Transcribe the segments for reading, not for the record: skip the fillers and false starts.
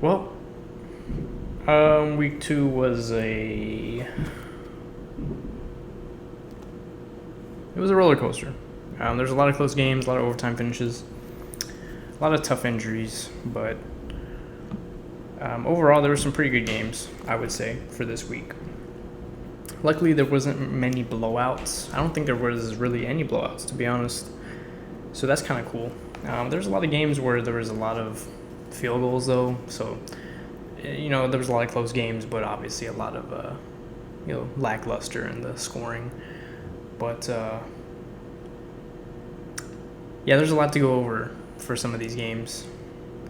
Well, week 2 was a roller coaster. There's a lot of close games, a lot of overtime finishes, a lot of tough injuries, but overall there were some pretty good games, I would say, for this week. Luckily, there wasn't many blowouts. I don't think there was really any blowouts, to be honest. So that's kind of cool. There's a lot of games where there was a lot of field goals, though. So, there was a lot of close games, but obviously a lot of, lackluster in the scoring. But, there's a lot to go over for some of these games.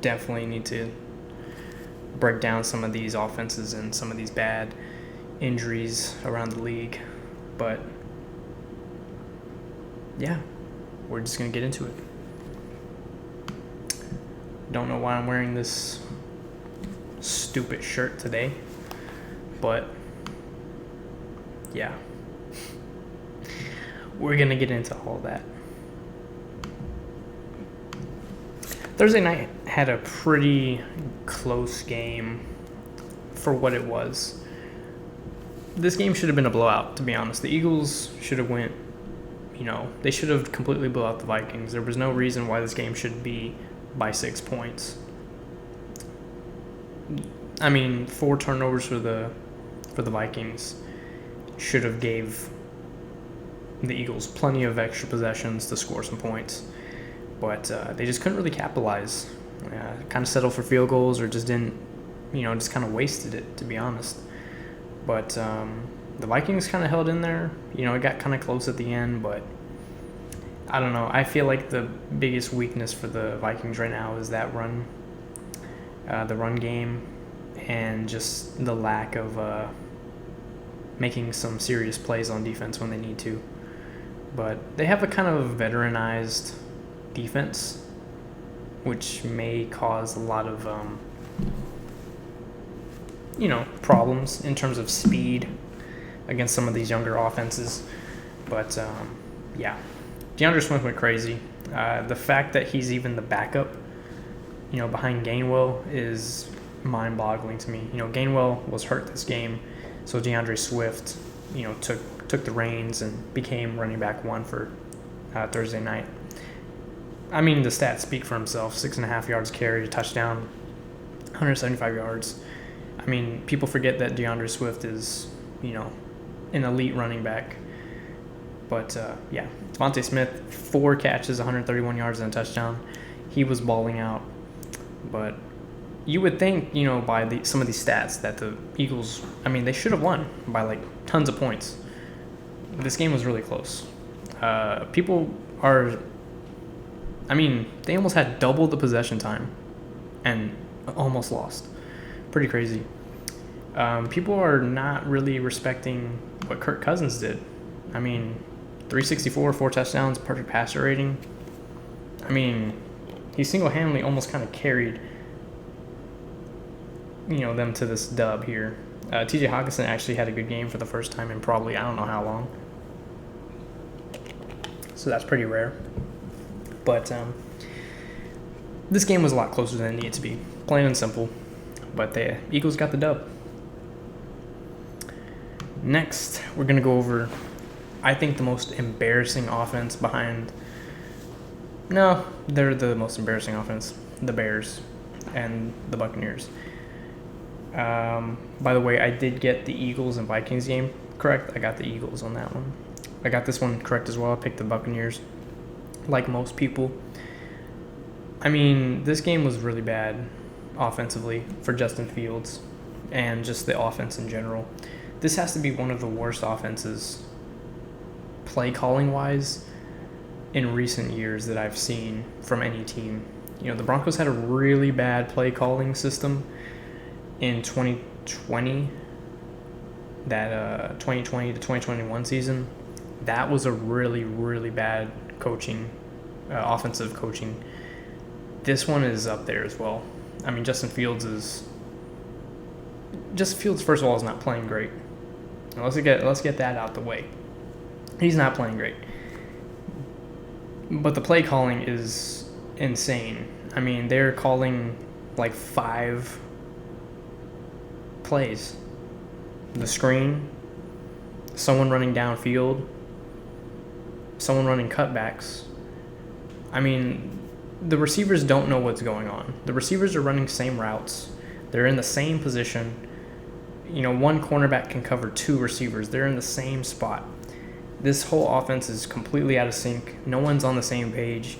Definitely need to break down some of these offenses and some of these bad injuries around the league. But, we're just going to get into it. Don't know why I'm wearing this stupid shirt today, but we're going to get into all that. Thursday night had a pretty close game for what it was. This game should have been a blowout, to be honest. The Eagles should have went, they should have completely blew out the Vikings. There was no reason why this game should be by 6 points. I mean, 4 turnovers for the Vikings should have gave the Eagles plenty of extra possessions to score some points. But they just couldn't really capitalize. Kind of settled for field goals or just didn't, just kind of wasted it, to be honest. But the Vikings kind of held in there. It got kind of close at the end, but I don't know. I feel like the biggest weakness for the Vikings right now is that the run game, and just the lack of making some serious plays on defense when they need to. But they have a kind of veteranized defense, which may cause a lot of problems in terms of speed against some of these younger offenses. But DeAndre Swift went crazy. The fact that he's even the backup behind Gainwell is mind-boggling to me. Gainwell was hurt this game, so DeAndre Swift took the reins and became running back 1 for Thursday night. I mean, the stats speak for himself. 6.5 yards carried, a touchdown, 175 yards. I mean, people forget that DeAndre Swift is, an elite running back. But, Devontae Smith, 4 catches, 131 yards, and a touchdown. He was balling out. But you would think, by some of these stats that the Eagles, they should have won by, tons of points. This game was really close. They almost had double the possession time and almost lost. Pretty crazy. People are not really respecting what Kirk Cousins did. 364, 4 touchdowns, perfect passer rating. He single-handedly almost kind of carried, them to this dub here. TJ Hawkinson actually had a good game for the first time in probably I don't know how long. So that's pretty rare. But this game was a lot closer than it needed to be, plain and simple. But the Eagles got the dub. Next, we're going to go over, I think, the most embarrassing offense behind... No, they're the most embarrassing offense. The Bears and the Buccaneers. By the way, I did get the Eagles and Vikings game correct. I got the Eagles on that one. I got this one correct as well. I picked the Buccaneers, like most people. This game was really bad offensively for Justin Fields and just the offense in general. This has to be one of the worst offenses, play calling wise, in recent years that I've seen from any team. The Broncos had a really bad play calling system in 2020, that 2020 to 2021 season. That was a really, really bad coaching, offensive coaching. This one is up there as well. Justin Fields, first of all, is not playing great. Now, let's get that out the way. He's not playing great. But the play calling is insane. They're calling like 5 plays. The screen, someone running downfield, someone running cutbacks. I mean, the receivers don't know what's going on. The receivers are running same routes. They're in the same position. One cornerback can cover two receivers. They're in the same spot. This whole offense is completely out of sync. No one's on the same page.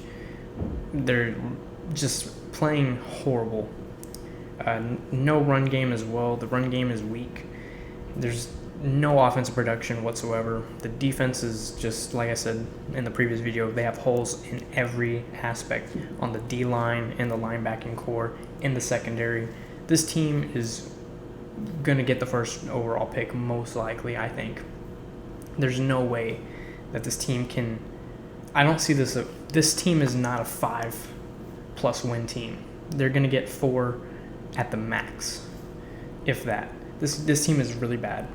They're just playing horrible. No run game as well. The run game is weak. There's no offensive production whatsoever. The defense is just, like I said in the previous video, they have holes in every aspect, on the D-line, in the linebacking core, in the secondary. This team is going to get the first overall pick, most likely, I think. There's no way that this team can... I don't see this... This team is not a 5+ win team. They're going to get 4 at the max, if that. This team is really bad.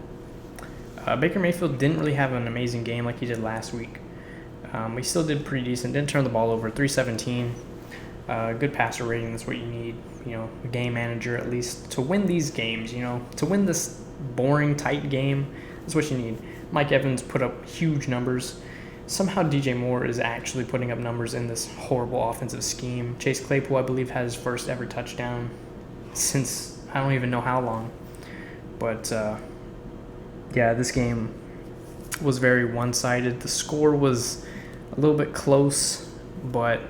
Baker Mayfield didn't really have an amazing game like he did last week. He still did pretty decent. Didn't turn the ball over. 317. Good passer rating. That's what you need. A game manager at least to win these games. To win this boring, tight game. That's what you need. Mike Evans put up huge numbers. Somehow DJ Moore is actually putting up numbers in this horrible offensive scheme. Chase Claypool, I believe, had his first ever touchdown since I don't even know how long. But, yeah, this game was very one-sided. The score was a little bit close, but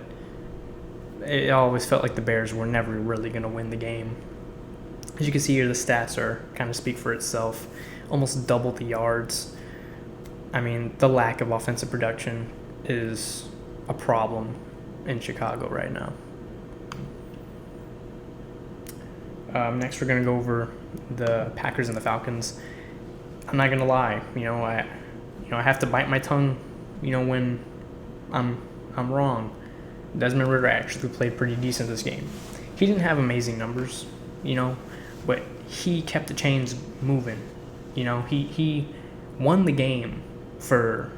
it always felt like the Bears were never really going to win the game. As you can see here, the stats are kind of speak for itself. Almost double the yards. I mean, the lack of offensive production is a problem in Chicago right now. Next, we're going to go over the Packers and the Falcons. I'm not going to lie. I have to bite my tongue, when I'm wrong. Desmond Ridder actually played pretty decent this game. He didn't have amazing numbers, but he kept the chains moving. He won the game for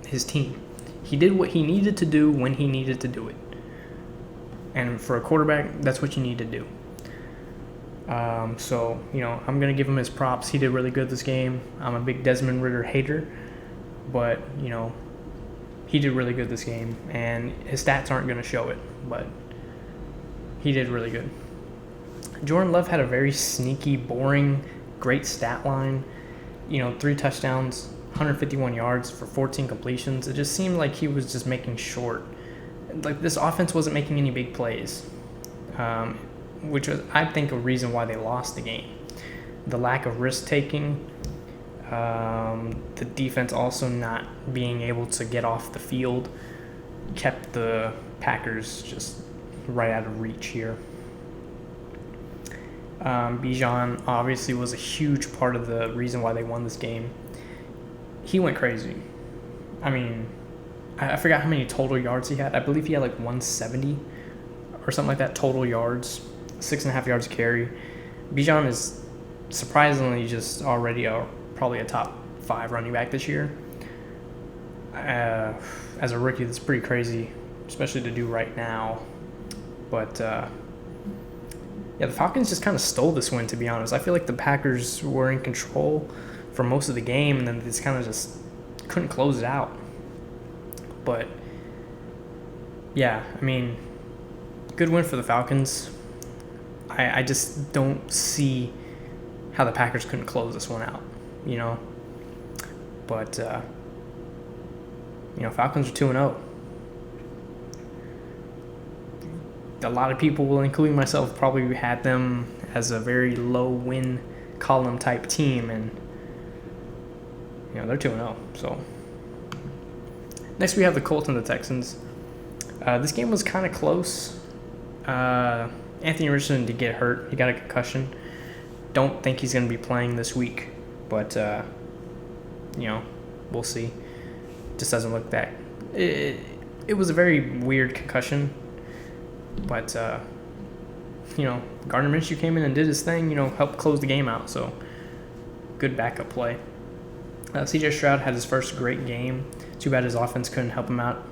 his team. He did what he needed to do when he needed to do it. And for a quarterback, that's what you need to do. So, I'm going to give him his props. He did really good this game. I'm a big Desmond Ridder hater, but, he did really good this game, and his stats aren't going to show it, but he did really good. Jordan Love had a very sneaky, boring, great stat line. 3 touchdowns, 151 yards for 14 completions. It just seemed like he was just making short. Like, this offense wasn't making any big plays, which was, I think, a reason why they lost the game. The lack of risk-taking, the defense also not being able to get off the field kept the Packers just right out of reach here. Bijan obviously was a huge part of the reason why they won this game. He went crazy. I mean, I forgot how many total yards he had. I believe he had like 170 or something like that total yards, 6.5 yards a carry. Bijan is surprisingly just already probably a top 5 running back this year. As a rookie, that's pretty crazy, especially to do right now. But yeah, the Falcons just kind of stole this win, to be honest. I feel like the Packers were in control for most of the game, and then they just kind of just couldn't close it out. But yeah, I mean, good win for the Falcons. I just don't see how the Packers couldn't close this one out, But, Falcons are 2-0. A lot of people, including myself, probably had them as a very low win column type team, and they're 2-0. So next we have the Colts and the Texans. This game was kind of close. Anthony Richardson did get hurt. He got a concussion. Don't think he's going to be playing this week, but we'll see. Just doesn't look that. It was a very weird concussion. But, Gardner Minshew came in and did his thing, helped close the game out. So, good backup play. C.J. Stroud had his first great game. Too bad his offense couldn't help him out.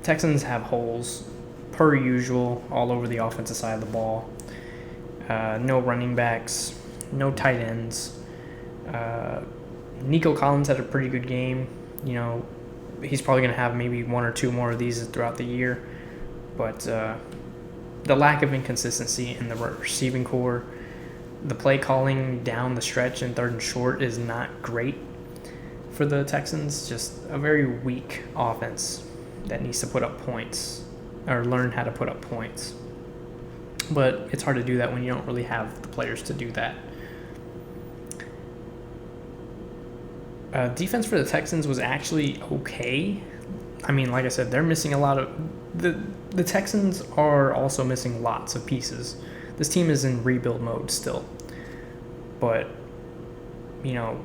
Texans have holes, per usual, all over the offensive side of the ball. No running backs, no tight ends. Nico Collins had a pretty good game. You know, he's probably going to have maybe one or two more of these throughout the year. But the lack of inconsistency in the receiving core, the play calling down the stretch in third and short is not great for the Texans. Just a very weak offense that needs to put up points or learn how to put up points. But it's hard to do that when you don't really have the players to do that. Defense for the Texans was actually okay. I mean, like I said, they're missing a lot of... The Texans are also missing lots of pieces. This team is in rebuild mode still. But, you know,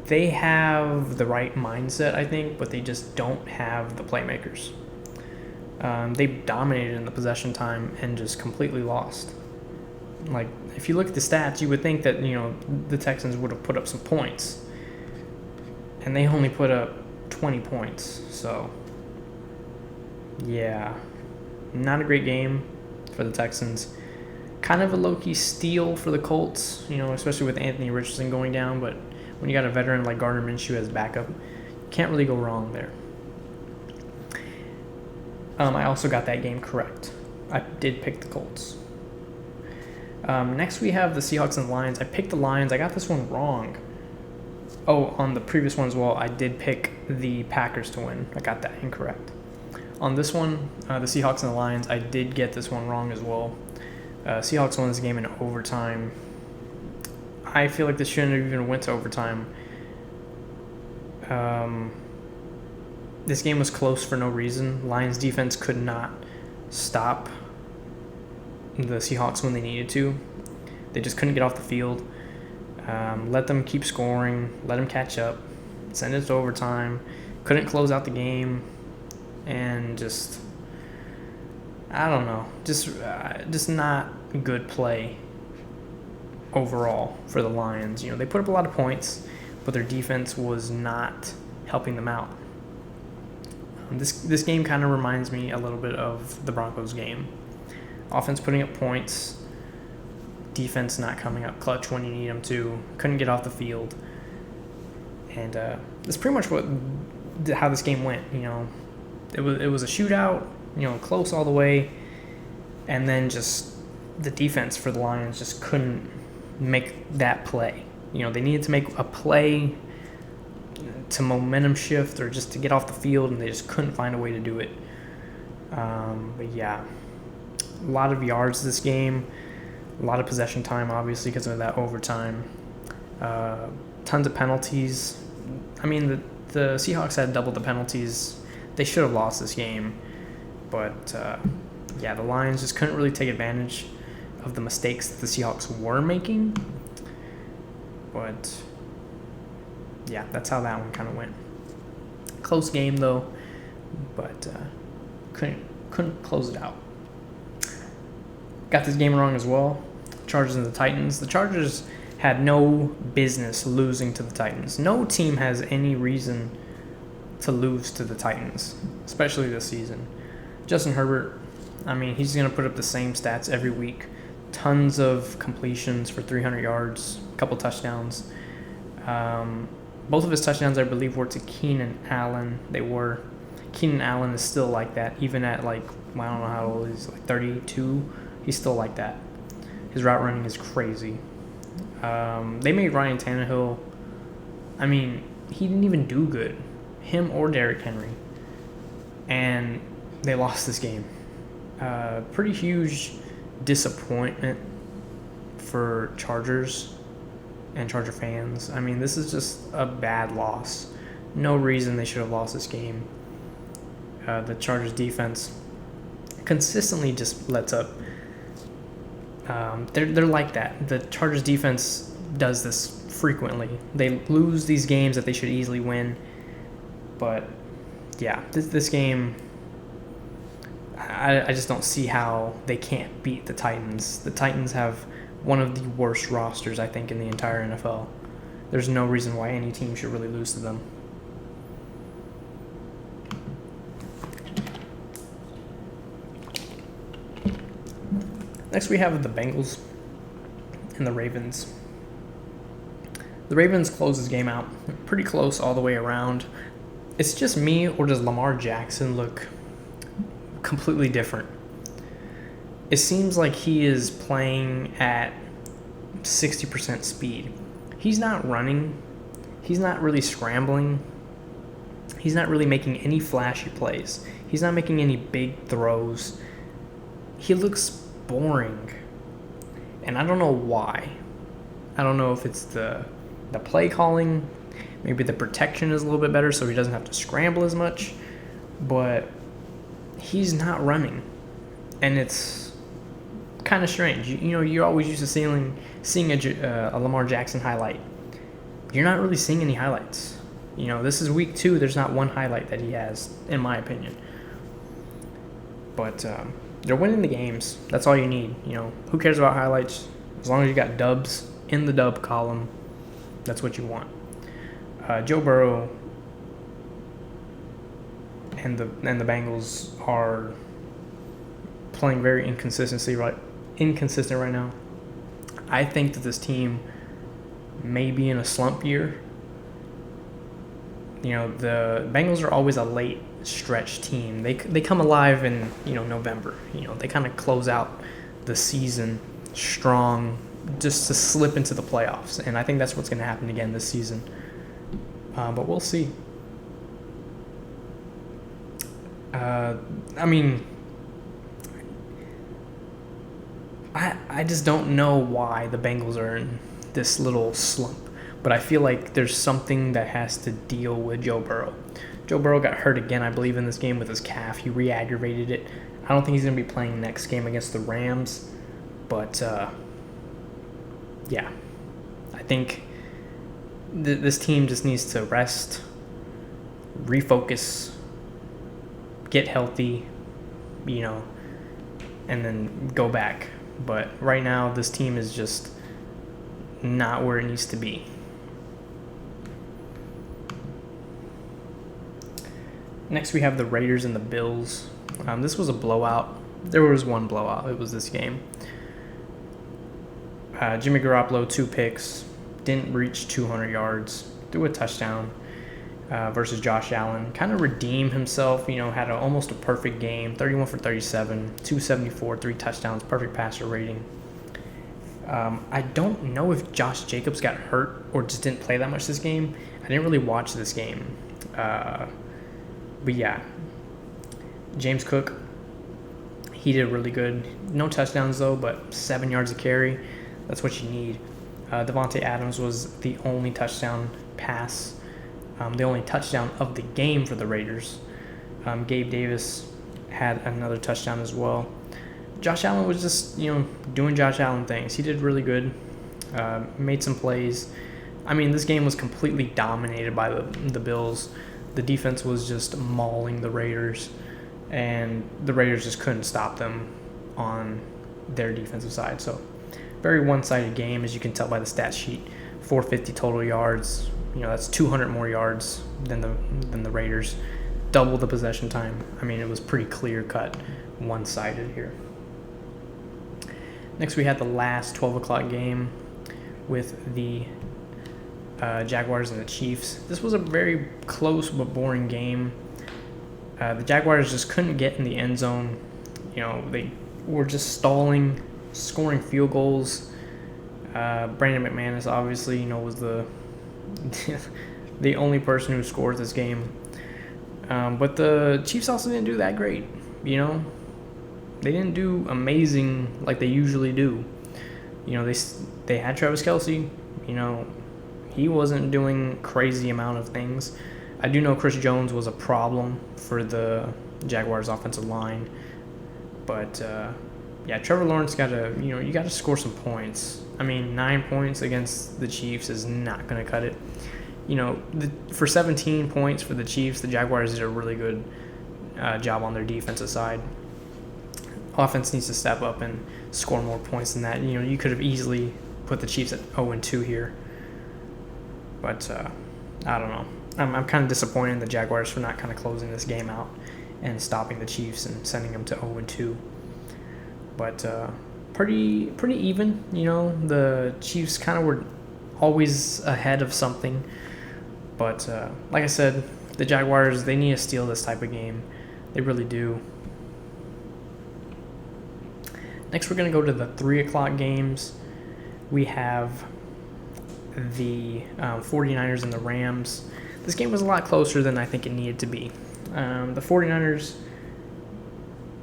they have the right mindset, I think, but they just don't have the playmakers. They dominated in the possession time and just completely lost. Like, if you look at the stats, you would think that, you know, the Texans would have put up some points. And they only put up 20 points. So, yeah, not a great game for the Texans. Kind of a low-key steal for the Colts, you know, especially with Anthony Richardson going down. But when you got a veteran like Gardner Minshew as backup, you can't really go wrong there. I also got that game correct. I did pick the Colts. Next we have the Seahawks and Lions. I picked the Lions. I got this one wrong. Oh, on the previous one as well, I did pick the Packers to win. I got that incorrect. On this one, the Seahawks and the Lions, I did get this one wrong as well. Seahawks won this game in overtime. I feel like this shouldn't have even went to overtime. This game was close for no reason. Lions defense could not stop the Seahawks when they needed to. They just couldn't get off the field. Let them keep scoring, let them catch up, send it to overtime, couldn't close out the game, and just, I don't know, just not good play overall for the Lions. You know, they put up a lot of points, but their defense was not helping them out. This game kind of reminds me a little bit of the Broncos game. Offense putting up points, defense not coming up clutch when you need them to, couldn't get off the field. And that's pretty much how this game went. You know, it was a shootout, you know, close all the way, and then just the defense for the Lions just couldn't make that play. You know, they needed to make a play to momentum shift or just to get off the field, and they just couldn't find a way to do it. But yeah, a lot of yards this game, a lot of possession time, obviously, because of that overtime. Tons of penalties. I mean, the Seahawks had double the penalties. They should have lost this game. But, yeah, the Lions just couldn't really take advantage of the mistakes that the Seahawks were making. But, yeah, that's how that one kind of went. Close game, though, but couldn't close it out. Got this game wrong as well. Chargers and the Titans. The Chargers had no business losing to the Titans. No team has any reason to lose to the Titans, especially this season. Justin Herbert, I mean, he's going to put up the same stats every week. Tons of completions for 300 yards, a couple touchdowns. Both of his touchdowns, I believe, were to Keenan Allen. They were. Keenan Allen is still like that, even at, like, I don't know how old he is, like 32. He's still like that. His route running is crazy. They made Ryan Tannehill, I mean, he didn't even do good. Him or Derrick Henry. And they lost this game. Pretty huge disappointment for Chargers and Charger fans. I mean, this is just a bad loss. No reason they should have lost this game. The Chargers defense consistently just lets up. They're like that. The Chargers defense does this frequently. They lose these games that they should easily win. But yeah, this game, I just don't see how they can't beat the Titans. The Titans have one of the worst rosters, I think, in the entire NFL. There's no reason why any team should really lose to them. Next we have the Bengals and the Ravens. The Ravens closed this game out pretty close all the way around. It's just me, or does Lamar Jackson look completely different? It seems like he is playing at 60% speed. He's not running. He's not really scrambling. He's not really making any flashy plays. He's not making any big throws. He looks boring. And I don't know why. I don't know if it's the play calling. Maybe the protection is a little bit better so he doesn't have to scramble as much. But he's not running. And it's kind of strange. You're always used to seeing a Lamar Jackson highlight. You're not really seeing any highlights. This is week 2. There's not one highlight that he has, in my opinion. But they're winning the games. That's all you need. Who cares about highlights? As long as you got dubs in the dub column, that's what you want. Joe Burrow and the Bengals are playing very inconsistent right now. I think that this team may be in a slump year. The Bengals are always a late stretch team. They come alive in November. They kind of close out the season strong just to slip into the playoffs, and I think that's what's going to happen again this season. But we'll see. I just don't know why the Bengals are in this little slump, but I feel like there's something that has to deal with Joe Burrow. Joe Burrow got hurt again, I believe, in this game with his calf. He re-aggravated it. I don't think he's going to be playing next game against the Rams, but yeah, I think this team just needs to rest, refocus, get healthy, and then go back. But right now, this team is just not where it needs to be. Next, we have the Raiders and the Bills. This was a blowout. There was one blowout. It was this game. Jimmy Garoppolo, 2 picks, didn't reach 200 yards, threw a touchdown versus Josh Allen. Kind of redeemed himself, had almost a perfect game, 31 for 37, 274, 3 touchdowns, perfect passer rating. I don't know if Josh Jacobs got hurt or just didn't play that much this game. I didn't really watch this game. But yeah, James Cook, he did really good. No touchdowns though, but 7 yards a carry. That's what you need. Devontae Adams was the only touchdown pass, the only touchdown of the game for the Raiders. Gabe Davis had another touchdown as well. Josh Allen was just, doing Josh Allen things. He did really good, made some plays. This game was completely dominated by the Bills. The defense was just mauling the Raiders, and the Raiders just couldn't stop them on their defensive side. So, very one-sided game, as you can tell by the stat sheet. 450 total yards. That's 200 more yards than the Raiders. Double the possession time. It was pretty clear-cut, one-sided here. Next, we had the last 12 o'clock game with the Jaguars and the Chiefs. This was a very close but boring game. The Jaguars just couldn't get in the end zone. They were just stalling, scoring field goals. Brandon McManus obviously, was the the only person who scored this game. But the Chiefs also didn't do that great. They didn't do amazing like they usually do. They had Travis Kelce. He wasn't doing crazy amount of things. I do know Chris Jones was a problem for the Jaguars offensive line. But, yeah, Trevor Lawrence got to, you got to score some points. 9 points against the Chiefs is not going to cut it. For 17 points for the Chiefs, the Jaguars did a really good job on their defensive side. Offense needs to step up and score more points than that. You could have easily put the Chiefs at 0-2 here. But I don't know. I'm kind of disappointed in the Jaguars for not kind of closing this game out and stopping the Chiefs and sending them to 0-2. But pretty even. The Chiefs kind of were always ahead of something. But like I said, the Jaguars, they need to steal this type of game. They really do. Next, we're going to go to the 3 o'clock games. We have the 49ers and the Rams. This game was a lot closer than I think it needed to be. The 49ers,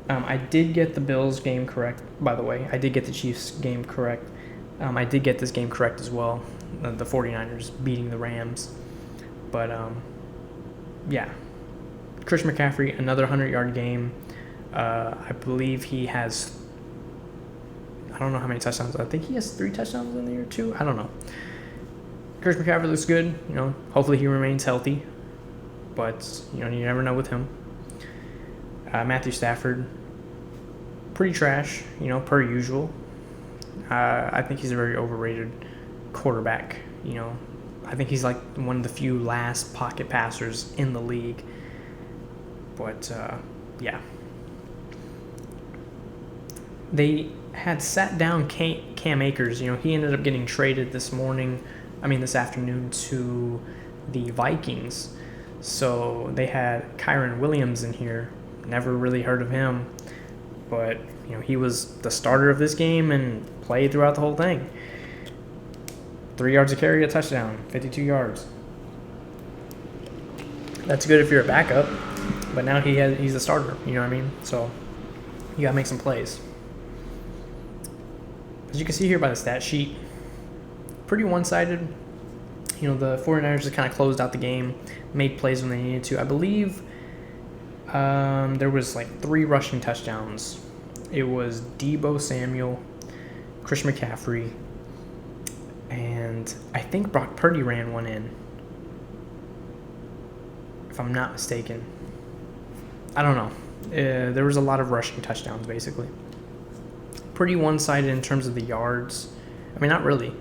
I did get the Bills game correct, by the way. I did get the Chiefs game correct. I did get this game correct as well, the 49ers beating the Rams. But, yeah. Christian McCaffrey, another 100-yard game. I believe he has, I don't know how many touchdowns. I think he has 3 touchdowns in the year, too. I don't know. Christian McCaffrey looks good. Hopefully he remains healthy. But, you never know with him. Matthew Stafford, pretty trash, per usual. I think he's a very overrated quarterback. I think he's like one of the few last pocket passers in the league. But, yeah. They had sat down Cam Akers. He ended up getting traded this afternoon to the Vikings. So they had Kyron Williams in here. Never really heard of him. But, he was the starter of this game and played throughout the whole thing. 3 yards a carry, a touchdown, 52 yards. That's good if you're a backup. But now he's a starter, you know what I mean? So you got to make some plays. As you can see here by the stat sheet, pretty one-sided. The 49ers just kind of closed out the game, made plays when they needed to. I believe there was like 3 rushing touchdowns. It was Deebo Samuel, Christian McCaffrey, and I think Brock Purdy ran one in, if I'm not mistaken. I don't know. There was a lot of rushing touchdowns, basically. Pretty one-sided in terms of the yards. I mean, not really.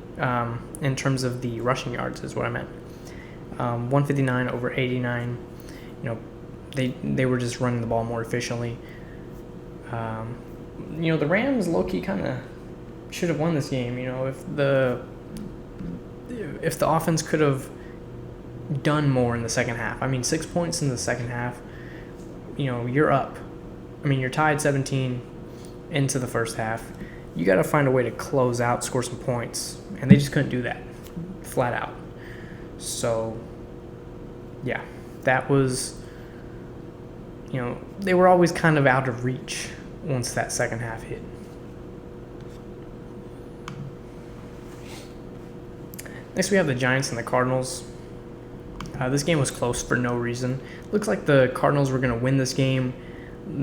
In terms of the rushing yards is what I meant. 159 over 89. They were just running the ball more efficiently. The Rams low-key kind of should have won this game. If the offense could have done more in the second half. 6 points in the second half. You're up. You're tied 17 into the first half. You got to find a way to close out, score some points. And they just couldn't do that, flat out. So, yeah, that was, they were always kind of out of reach once that second half hit. Next, we have the Giants and the Cardinals. This game was close for no reason. Looks like the Cardinals were going to win this game.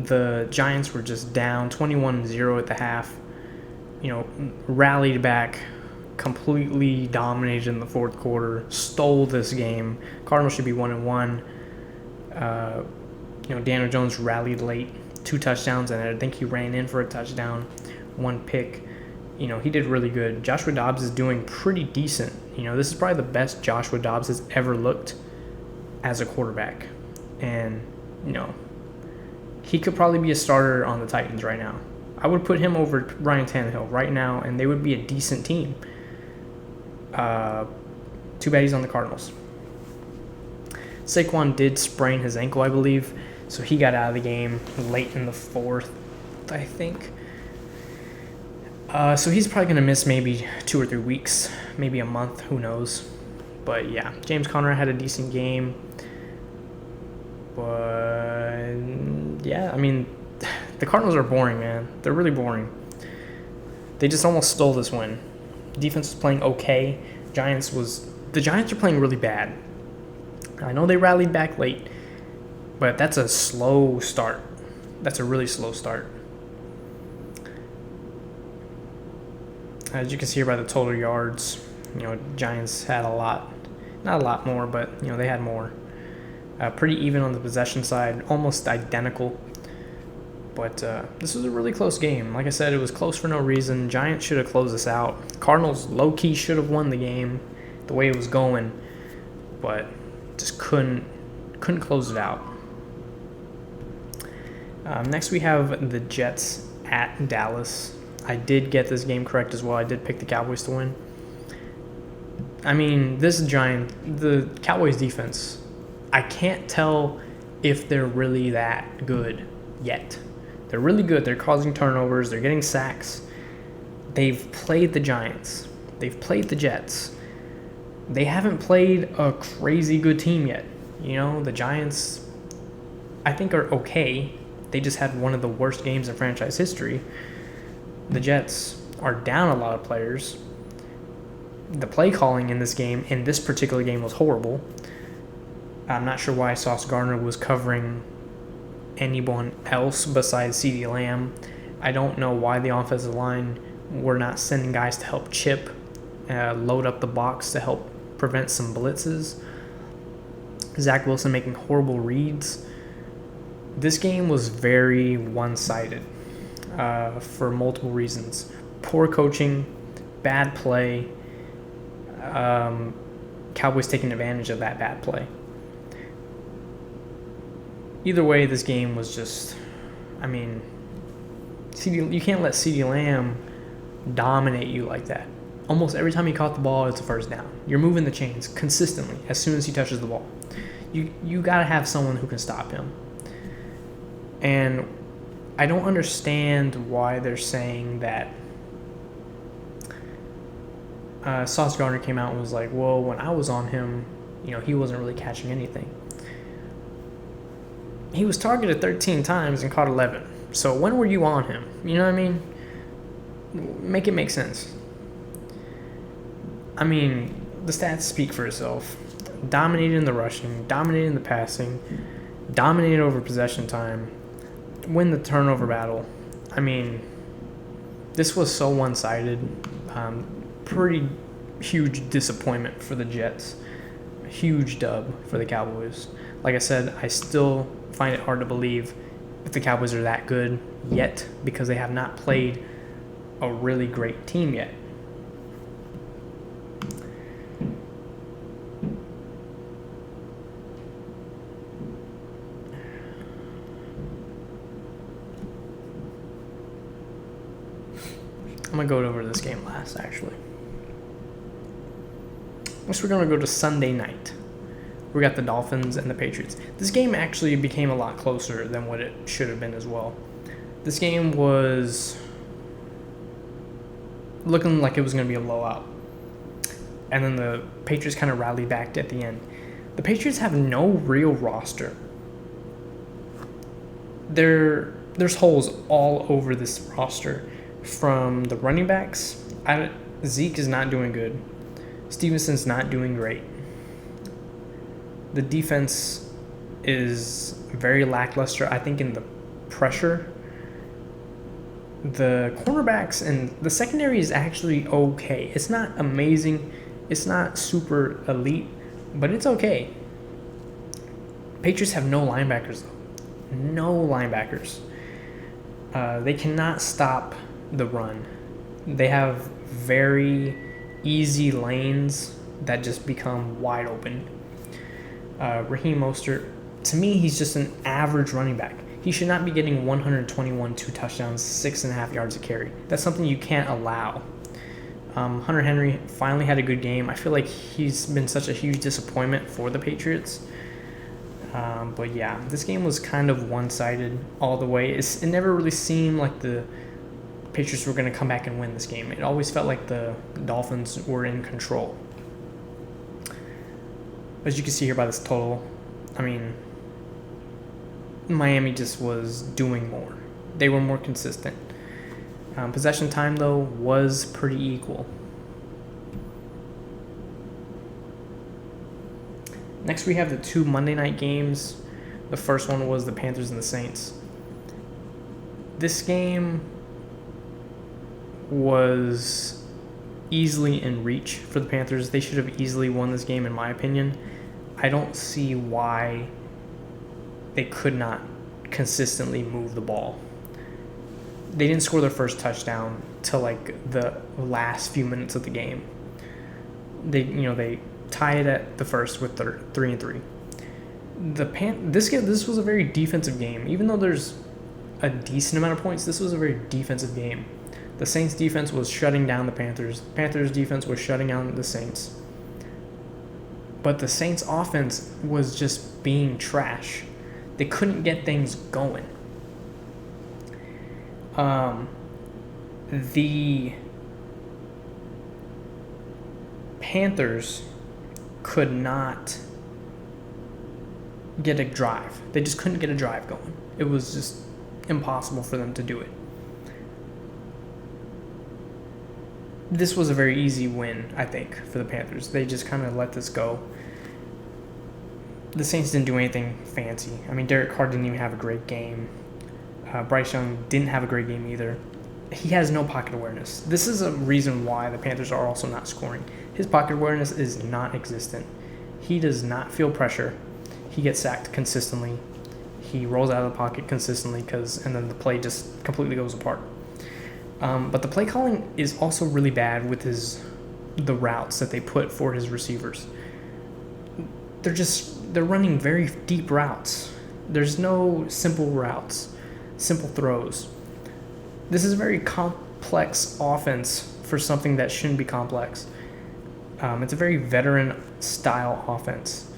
The Giants were just down 21-0 at the half. Rallied back, completely dominated in the fourth quarter, stole this game. Cardinals should be 1-1. Daniel Jones rallied late, 2 touchdowns, and I think he ran in for a touchdown, 1 pick. He did really good. Joshua Dobbs is doing pretty decent. This is probably the best Joshua Dobbs has ever looked as a quarterback. And, he could probably be a starter on the Titans right now. I would put him over Ryan Tannehill right now, and they would be a decent team. Too bad he's on the Cardinals. Saquon did sprain his ankle, I believe, so he got out of the game late in the fourth, I think. So he's probably going to miss maybe 2 or 3 weeks, maybe a month, who knows. But yeah, James Conner had a decent game. But yeah, the Cardinals are boring, man. They're really boring. They just almost stole this win. Defense was playing okay. The Giants are playing really bad. I know they rallied back late, but that's a slow start. That's a really slow start. As you can see here by the total yards, Giants had a lot. Not a lot more, but, they had more. Pretty even on the possession side, almost identical. But this was a really close game. Like I said, it was close for no reason. Giants should have closed this out. Cardinals low-key should have won the game the way it was going, but just couldn't close it out. Next we have the Jets at Dallas. I did get this game correct as well. I did pick the Cowboys to win. I mean, the Cowboys defense, I can't tell if they're really that good yet. They're really good. They're causing turnovers. They're getting sacks. They've played the Giants. They've played the Jets. They haven't played a crazy good team yet. You know, the Giants, I think, are okay. They just had one of the worst games in franchise history. The Jets are down a lot of players. The play calling in this particular game, was horrible. I'm not sure why Sauce Gardner was covering anyone else besides CeeDee Lamb. I don't know why the offensive line were not sending guys to help chip, load up the box to help prevent some blitzes. Zach Wilson making horrible reads. This game was very one-sided for multiple reasons. Poor coaching, bad play, Cowboys taking advantage of that bad play. Either way, this game was just, I mean, you can't let CeeDee Lamb dominate you like that. Almost every time he caught the ball, it's a first down. You're moving the chains consistently as soon as he touches the ball. You got to have someone who can stop him. And I don't understand why they're saying that Sauce Gardner came out and was like, well, when I was on him, he wasn't really catching anything. He was targeted 13 times and caught 11. So when were you on him? You know what I mean? Make it make sense. I mean, the stats speak for itself. Dominated in the rushing, dominated in the passing, dominated over possession time, win the turnover battle. I mean, this was so one-sided. Pretty huge disappointment for the Jets. A huge dub for the Cowboys. Like I said, I still find it hard to believe if the Cowboys are that good yet, because they have not played a really great team yet. I'm going to go over this game last, actually. Next, we're going to go to Sunday night. We got the Dolphins and the Patriots. This game actually became a lot closer than what it should have been as well. This game was looking like it was going to be a blowout. And then the Patriots kind of rallied back at the end. The Patriots have no real roster. There's holes all over this roster. From the running backs, Zeke is not doing good. Stevenson's not doing great. The defense is very lackluster, I think, in the pressure. The cornerbacks and the secondary is actually okay. It's not amazing. It's not super elite, but it's okay. Patriots have no linebackers, though. No linebackers. They cannot stop the run. They have very easy lanes that just become wide open. Raheem Mostert, to me, he's just an average running back. He should not be getting 121, 2 touchdowns, 6.5 yards a carry. That's something you can't allow. Hunter Henry finally had a good game. I feel like he's been such a huge disappointment for the Patriots. But yeah, this game was kind of one-sided all the way. It never really seemed like the Patriots were going to come back and win this game. It always felt like the Dolphins were in control. As you can see here by this total, I mean, Miami just was doing more. They were more consistent. Possession time, though, was pretty equal. Next, we have the 2 Monday night games. The first one was the Panthers and the Saints. This game was easily in reach for the Panthers. They should have easily won this game, in my opinion. I don't see why they could not consistently move the ball. They didn't score their first touchdown till like the last few minutes of the game. They tied at the first with 3-3. This was a very defensive game. Even though there's a decent amount of points, this was a very defensive game. The Saints defense was shutting down the Panthers. Panthers defense was shutting down the Saints. But the Saints offense was just being trash. They couldn't get things going. The Panthers could not get a drive. They just couldn't get a drive going. It was just impossible for them to do it. This was a very easy win, I think, for the Panthers. They just kind of let this go. The Saints didn't do anything fancy. I mean, Derek Carr didn't even have a great game. Bryce Young didn't have a great game either. He has no pocket awareness. This is a reason why the Panthers are also not scoring. His pocket awareness is non-existent. He does not feel pressure. He gets sacked consistently. He rolls out of the pocket consistently and then the play just completely goes apart. But the play calling is also really bad with the routes that they put for his receivers. They're running very deep routes. There's no simple routes, simple throws. This is a very complex offense for something that shouldn't be complex. It's a very veteran-style offense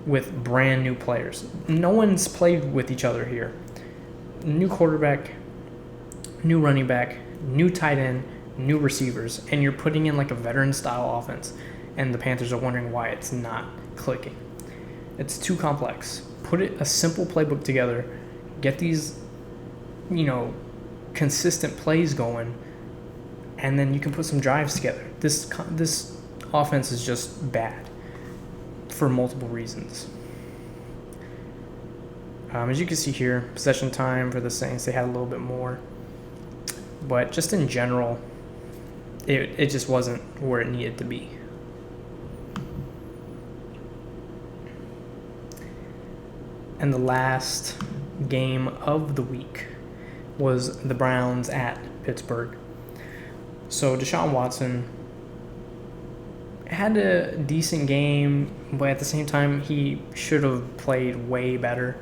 with brand new players. No one's played with each other here. New quarterback, new running back, new tight end, new receivers, and you're putting in like a veteran-style offense, and the Panthers are wondering why it's not clicking. It's too complex. Put a simple playbook together, get these, consistent plays going, and then you can put some drives together. This offense is just bad for multiple reasons. As you can see here, possession time for the Saints, they had a little bit more. But just in general, it just wasn't where it needed to be. And the last game of the week was the Browns at Pittsburgh. So Deshaun Watson had a decent game, but at the same time, he should have played way better.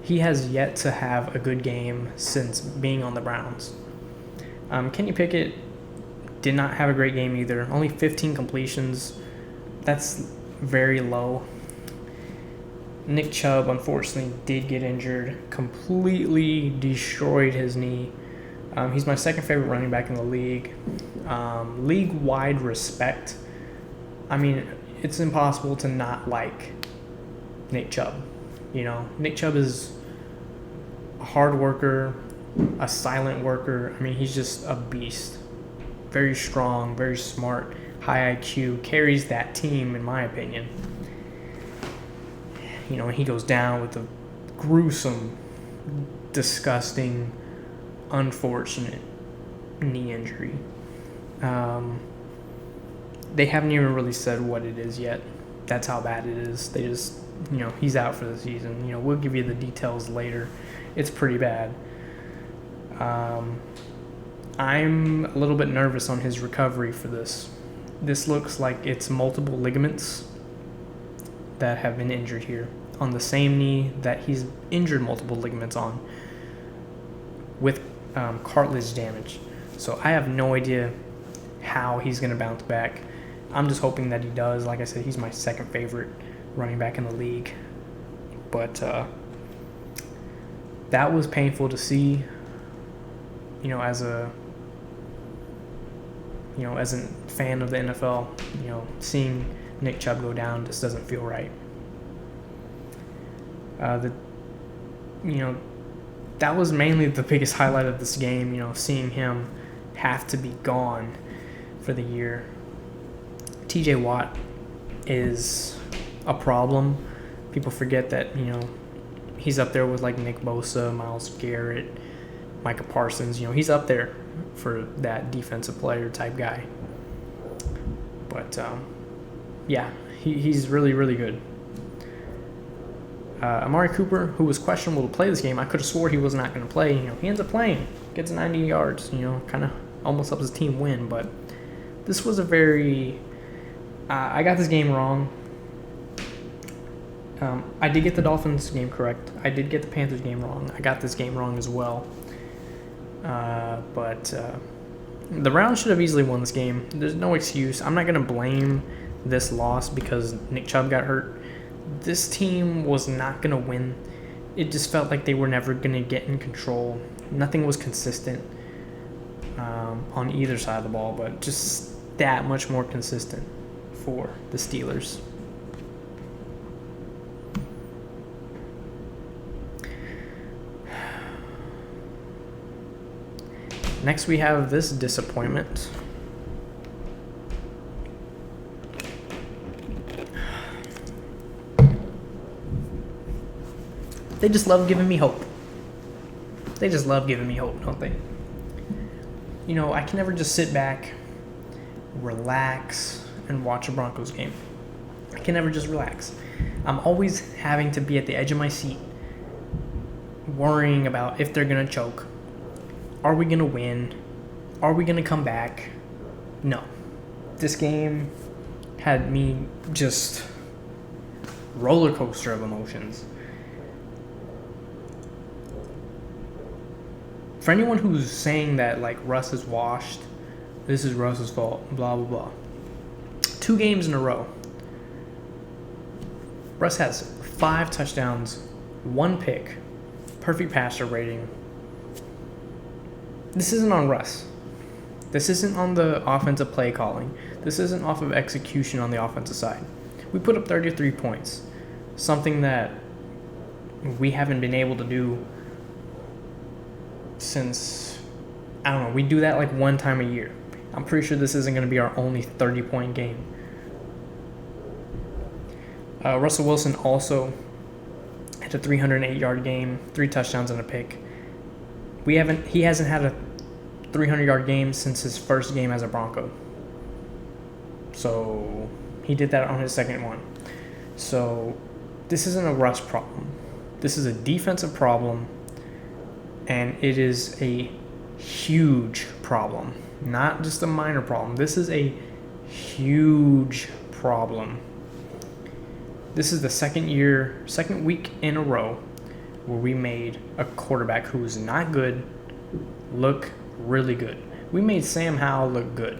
He has yet to have a good game since being on the Browns. Kenny Pickett did not have a great game either. Only 15 completions. That's very low. Nick Chubb, unfortunately, did get injured. Completely destroyed his knee. He's my second favorite running back in the league. League-wide respect. I mean, it's impossible to not like Nick Chubb. Nick Chubb is a hard worker, a silent worker. I mean, he's just a beast. Very strong, very smart, high IQ, carries that team, in my opinion. And he goes down with a gruesome, disgusting, unfortunate knee injury. They haven't even really said what it is yet. That's how bad it is. They just, he's out for the season. We'll give you the details later. It's pretty bad. I'm a little bit nervous on his recovery for this. This looks like it's multiple ligaments that have been injured here on the same knee that he's injured multiple ligaments on with cartilage damage. So I have no idea how he's going to bounce back. I'm just hoping that he does. Like I said, he's my second favorite running back in the league. But that was painful to see. As a fan of the NFL, seeing Nick Chubb go down just doesn't feel right. That was mainly the biggest highlight of this game, seeing him have to be gone for the year. TJ Watt is a problem. People forget that, he's up there with like Nick Bosa, Myles Garrett, Micah Parsons. He's up there for that defensive player type guy. But, he's really, really good. Amari Cooper, who was questionable to play this game, I could have swore he was not going to play. He ends up playing, gets 90 yards, kind of almost helps his team win. But this was a very... I got this game wrong. I did get the Dolphins game correct. I did get the Panthers game wrong. I got this game wrong as well. But The Browns should have easily won this game. There's no excuse. I'm not going to blame this loss because Nick Chubb got hurt. This team was not going to win. It just felt like they were never going to get in control. Nothing was consistent on either side of the ball, but just that much more consistent for the Steelers. Next, we have this disappointment. They just love giving me hope. They just love giving me hope, don't they? You know, I can never just sit back, relax, and watch a Broncos game. I can never just relax. I'm always having to be at the edge of my seat, worrying about if they're going to choke. Are we going to win? Are we going to come back? No. This game had me just roller coaster of emotions. For anyone who's saying that, like, Russ is washed, this is Russ's fault, blah, blah, blah. 2 games in a row. Russ has 5 touchdowns, 1 pick, perfect passer rating. This isn't on Russ. This isn't on the offensive play calling. This isn't off of execution on the offensive side. We put up 33 points, something that we haven't been able to do since, I don't know, we do that like 1 time a year. I'm pretty sure this isn't going to be our only 30-point game. Russell Wilson also had a 308-yard game, 3 touchdowns and a pick. He hasn't had a 300-yard game since his first game as a Bronco. So he did that on his second one. So this isn't a Russ problem. This is a defensive problem, and it is a huge problem, not just a minor problem. This is a huge problem. This is the second week in a row where we made a quarterback who was not good look really good. We made Sam Howell look good.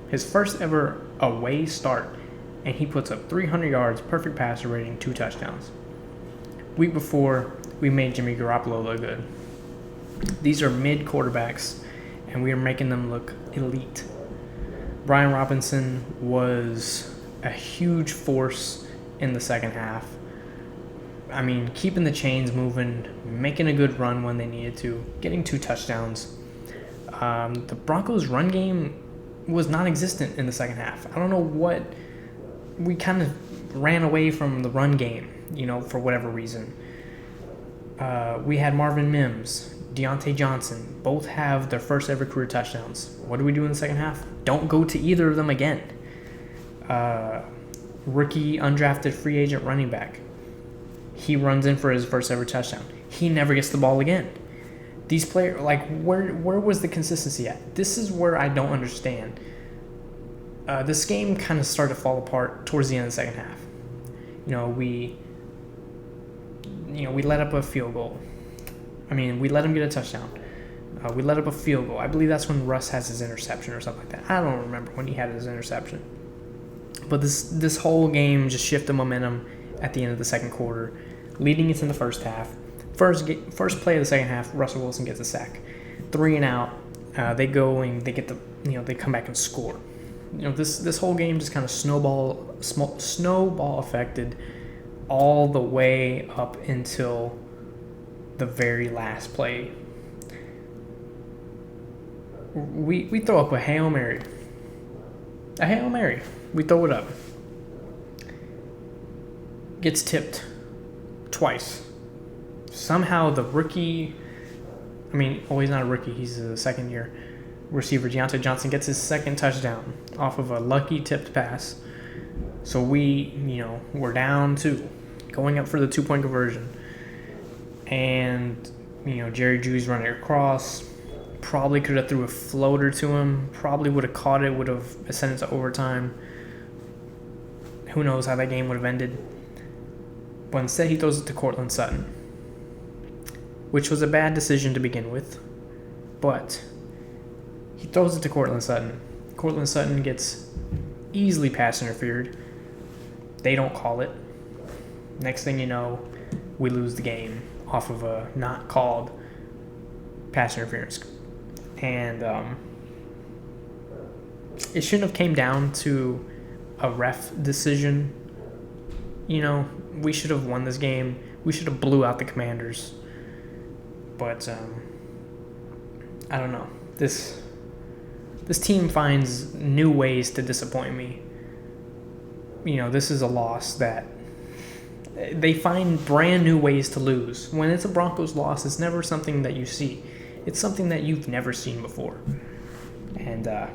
His first ever away start, and he puts up 300 yards, perfect passer rating, 2 touchdowns. Week before, we made Jimmy Garoppolo look good. These are mid quarterbacks, and we are making them look elite. Brian Robinson was a huge force in the second half. I mean, keeping the chains moving, making a good run when they needed to, getting 2 touchdowns. The Broncos' run game was non-existent in the second half. I don't know what, we kind of ran away from the run game, for whatever reason. We had Marvin Mims, Deontay Johnson, both have their first ever career touchdowns. What do we do in the second half? Don't go to either of them again. Rookie, undrafted free agent running back. He runs in for his first ever touchdown. He never gets the ball again. These players, where was the consistency at? This is where I don't understand. This game kind of started to fall apart towards the end of the second half. We let up a field goal. We let him get a touchdown. We let up a field goal. I believe that's when Russ has his interception or something like that. I don't remember when he had his interception. But this whole game just shifted momentum at the end of the second quarter, leading into the first half. First play of the second half, Russell Wilson gets a sack. 3 and out. They go and they get they come back and score. This whole game just kind of snowball affected all the way up until the very last play. We throw up a Hail Mary. A Hail Mary. We throw it up. Gets tipped twice. Somehow the rookie, he's not a rookie, he's a second-year receiver. Deontay Johnson gets his second touchdown off of a lucky tipped pass. So we're down 2, going up for the 2-point conversion. And, Jerry Jeudy's running across. Probably could have threw a floater to him. Probably would have caught it, would have sent it to overtime. Who knows how that game would have ended. But instead he throws it to Cortland Sutton, which was a bad decision to begin with. But he throws it to Cortland Sutton. Cortland Sutton gets easily pass interfered. They don't call it. Next thing you know, we lose the game off of a not called pass interference. And it shouldn't have came down to a ref decision. You know, we should have won this game. We should have blew out the Commanders. But I don't know. This team finds new ways to disappoint me. You know, this is a loss that they find brand new ways to lose. When it's a Broncos loss, it's never something that you see. It's something that you've never seen before. And I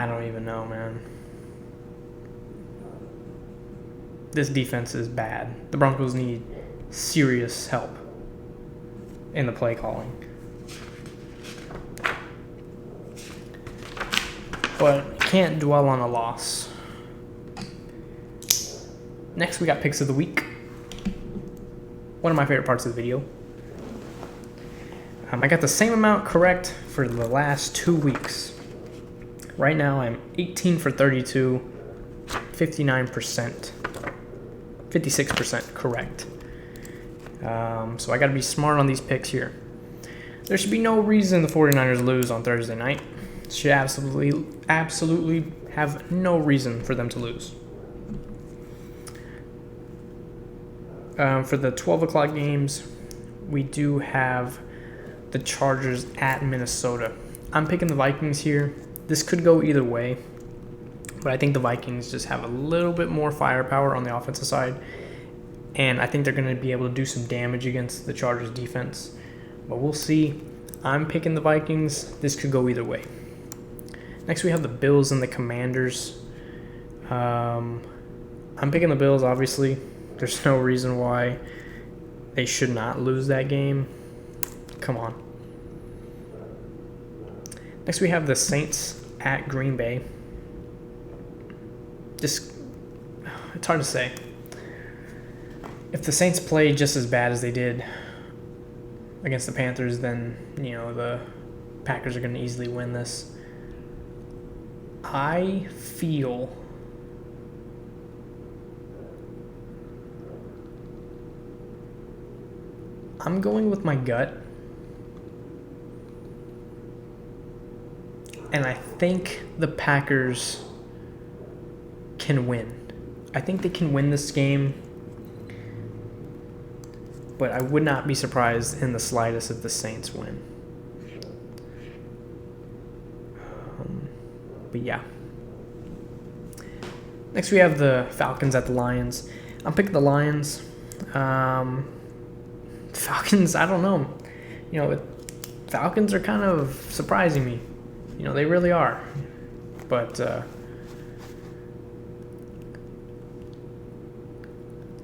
don't even know, man. This defense is bad. The Broncos need serious help in the play calling. But can't dwell on a loss. Next, we got picks of the week. One of my favorite parts of the video. I got the same amount correct for the last 2 weeks. Right now, I'm 18 for 32, 59%, 56% correct. So I got to be smart on these picks here. There should be no reason the 49ers lose on Thursday night. Should absolutely have no reason for them to lose. For the 12 o'clock games, we do have the Chargers at Minnesota. I'm picking the Vikings here. This could go either way, but I think the Vikings just have a little bit more firepower on the offensive side, and I think they're going to be able to do some damage against the Chargers defense. But we'll see. I'm picking the Vikings. This could go either way. Next, we have the Bills and the Commanders. I'm picking the Bills, obviously. There's no reason why they should not lose that game. Come on. Next, we have the Saints at Green Bay. It's hard to say. If the Saints play just as bad as they did against the Panthers, then, you know, the Packers are going to easily win this. I feel I'm going with my gut, and I think the Packers can win. I think they can win this game, but I would not be surprised in the slightest if the Saints win. But yeah. Next we have the Falcons at the Lions. I'm picking the Lions. Falcons, I don't know. You know, Falcons are kind of surprising me. You know, they really are. But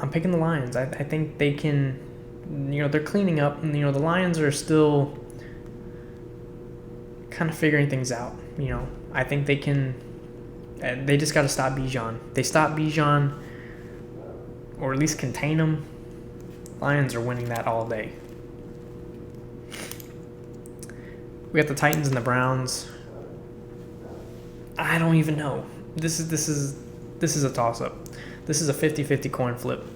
I'm picking the Lions. I think they can, you know, they're cleaning up. And, you know, the Lions are still kind of figuring things out. You know, I think they can. They just got to stop Bijan. They stop Bijan, or at least contain him. Lions are winning that all day. We got the Titans and the Browns. I don't even know. This is a toss-up. This is a 50-50 coin flip.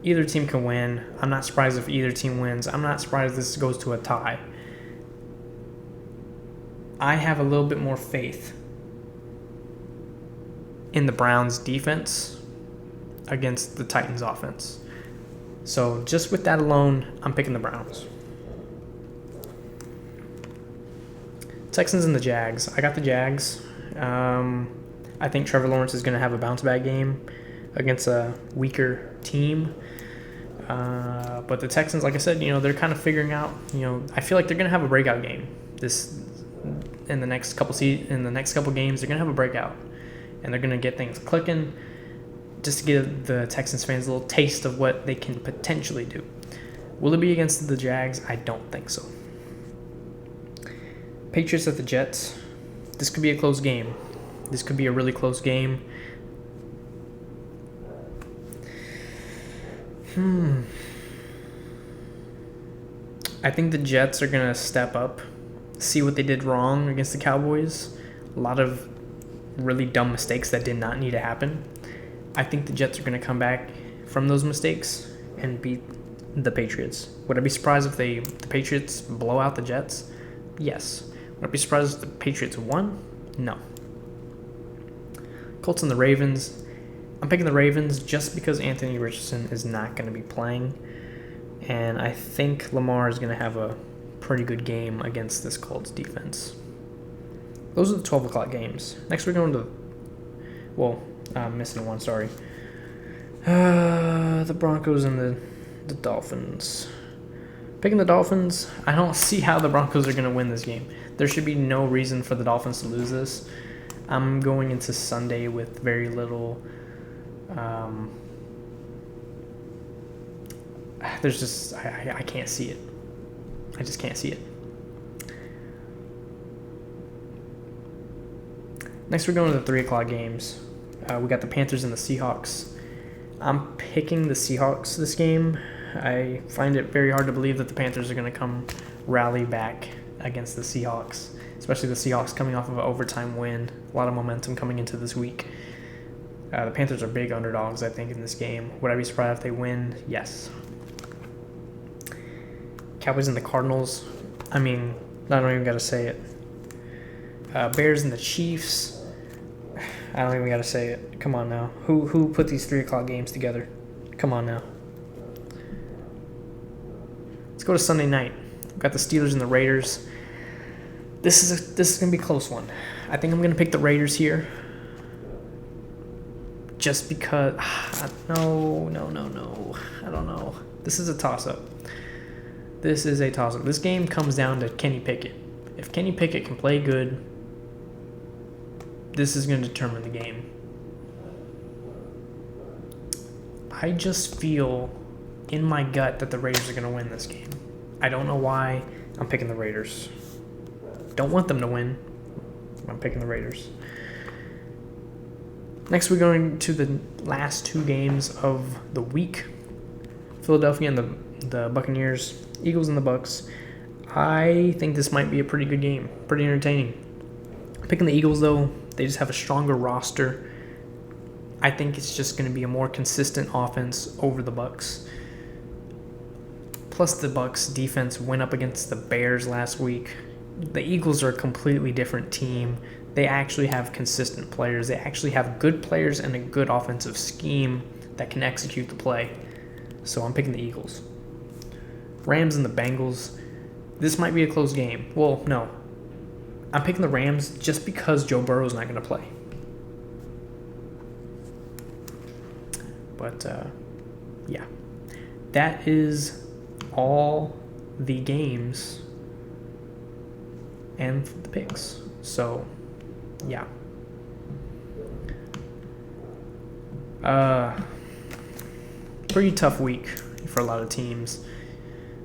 Either team can win. I'm not surprised if either team wins. I'm not surprised if this goes to a tie. I have a little bit more faith in the Browns' defense against the Titans' offense. So just with that alone, I'm picking the Browns. Texans and the Jags. I got the Jags. I think Trevor Lawrence is going to have a bounce-back game against a weaker team. But the Texans, like I said, you know, they're kind of figuring out. You know, I feel like they're going to have a breakout game in the next couple games. They're going to have a breakout, and they're going to get things clicking, just to give the Texans fans a little taste of what they can potentially do. Will it be against the Jags? I don't think so. Patriots at the Jets. This could be a close game. This could be a really close game. I think the Jets are going to step up, see what they did wrong against the Cowboys. A lot of really dumb mistakes that did not need to happen. I think the Jets are going to come back from those mistakes and beat the Patriots. Would I be surprised if the Patriots blow out the Jets? Yes. Would I be surprised if the Patriots won? No. Colts and the Ravens. I'm picking the Ravens just because Anthony Richardson is not going to be playing. And I think Lamar is going to have a pretty good game against this Colts defense. Those are the 12 o'clock games. Next we're going to, I'm missing one, sorry. The Broncos and the Dolphins. Picking the Dolphins, I don't see how the Broncos are going to win this game. There should be no reason for the Dolphins to lose this. I'm going into Sunday with very little. I can't see it. I just can't see it. Next, we're going to the 3 o'clock games. We got the Panthers and the Seahawks. I'm picking the Seahawks this game. I find it very hard to believe that the Panthers are going to come rally back against the Seahawks, especially the Seahawks coming off of an overtime win. A lot of momentum coming into this week. The Panthers are big underdogs, I think, in this game. Would I be surprised if they win? Yes. Cowboys and the Cardinals. I don't even got to say it. Bears and the Chiefs. I don't even got to say it. Come on now. Who put these 3 o'clock games together? Come on now. Let's go to Sunday night. We've got the Steelers and the Raiders. This is going to be a close one. I think I'm going to pick the Raiders here. Just because... No. I don't know. This is a toss-up. This game comes down to Kenny Pickett. If Kenny Pickett can play good, this is going to determine the game. I just feel in my gut that the Raiders are going to win this game. I don't know why. I'm picking the Raiders. Don't want them to win. I'm picking the Raiders. Next, we're going to the last 2 games of the week. Philadelphia and the Buccaneers. Eagles and the Bucks. I think this might be a pretty good game. Pretty entertaining. Picking the Eagles, though, they just have a stronger roster. I think it's just going to be a more consistent offense over the Bucks. Plus, the Bucks defense went up against the Bears last week. The Eagles are a completely different team. They actually have consistent players. They actually have good players and a good offensive scheme that can execute the play. So I'm picking the Eagles. Rams and the Bengals. This might be a close game. Well, no. I'm picking the Rams just because Joe Burrow's not going to play. But, yeah. That is all the games and the picks. So, yeah. Pretty tough week for a lot of teams.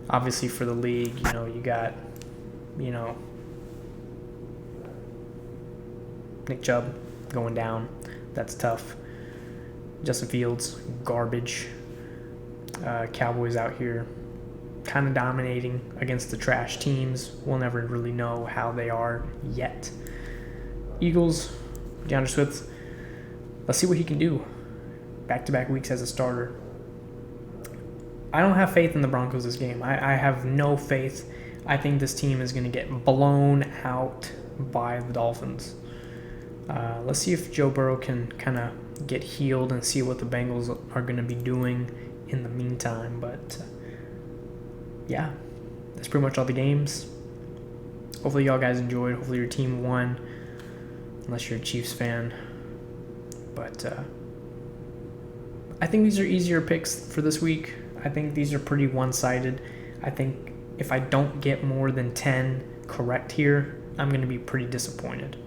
Obviously for the league, you got, Nick Chubb going down. That's tough. Justin Fields, garbage. Cowboys out here kind of dominating against the trash teams. We'll never really know how they are yet. Eagles, DeAndre Swift, let's see what he can do. Back-to-back weeks as a starter. I don't have faith in the Broncos this game. I have no faith. I think this team is going to get blown out by the Dolphins. Let's see if Joe Burrow can kind of get healed and see what the Bengals are going to be doing in the meantime. But, yeah, that's pretty much all the games. Hopefully y'all guys enjoyed. Hopefully your team won, unless you're a Chiefs fan. But I think these are easier picks for this week. I think these are pretty one-sided. I think if I don't get more than 10 correct here, I'm going to be pretty disappointed.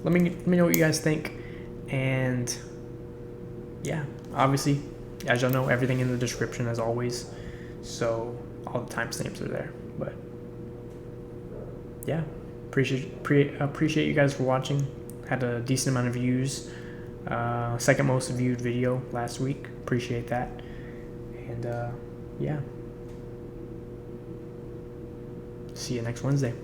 Let me know what you guys think. And, yeah, obviously, as y'all know, everything in the description as always. So all the timestamps are there. But, yeah, appreciate you guys for watching. Had a decent amount of views. Second most viewed video last week. Appreciate that. And, yeah. See you next Wednesday.